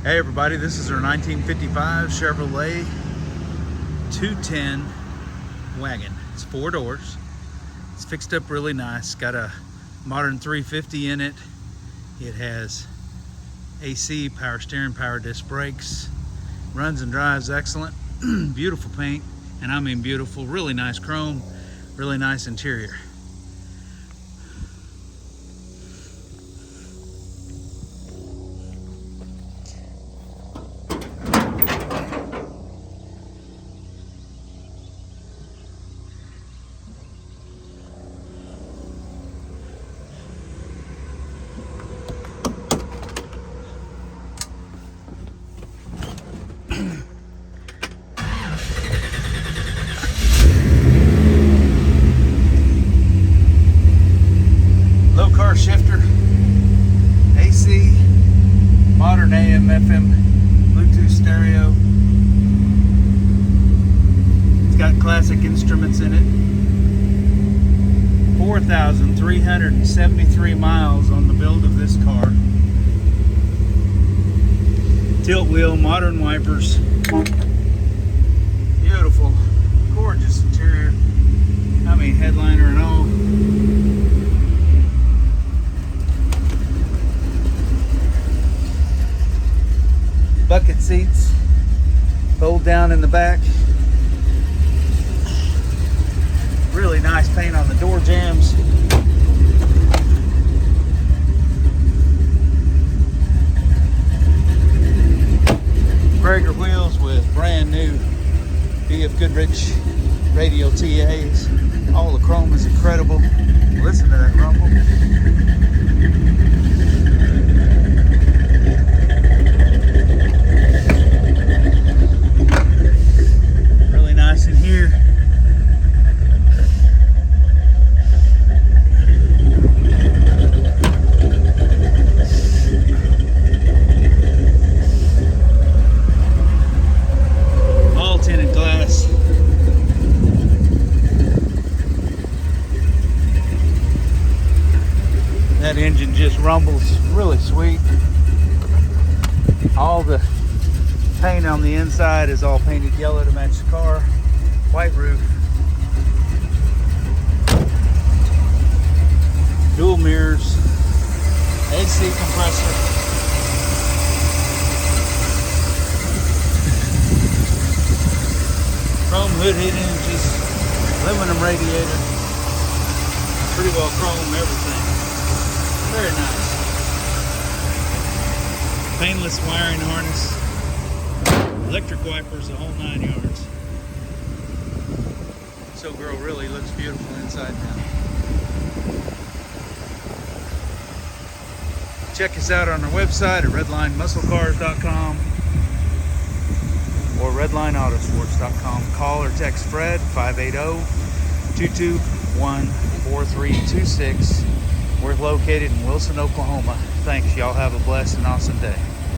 Hey everybody, this is our 1955 Chevrolet 210 wagon. It's 4 doors. It's fixed up really nice. Got a modern 350 in it. It has AC, power steering, power disc brakes. Runs and drives excellent. Beautiful paint, and I mean beautiful. Really nice chrome, really nice interior. Car shifter, AC, modern AM, FM, Bluetooth stereo. It's got classic instruments in it. 4,373 miles on the build of this car. Tilt wheel, modern wipers. Beautiful, gorgeous interior. I mean, headliner and all. Bucket seats, fold down in the back. Really nice paint on the door jambs. Cragar wheels with brand new BFGoodrich Radial TAs. All the chrome is incredible. Listen to that rumble. In here, all tinted glass. That engine just rumbles, really sweet. All the paint on the inside is all painted yellow to match the car. White roof, dual mirrors, AC compressor, chrome hood hinges, aluminum radiator, pretty well chrome everything. Very nice. Painless wiring harness, electric wipers, the whole 9 yards. So girl really looks beautiful inside now. Check us out on our website at redlinemusclecars.com or redlineautosports.com. Call or text Fred 580-221-4326. We're located in Wilson, Oklahoma. Thanks. Y'all have a blessed and awesome day.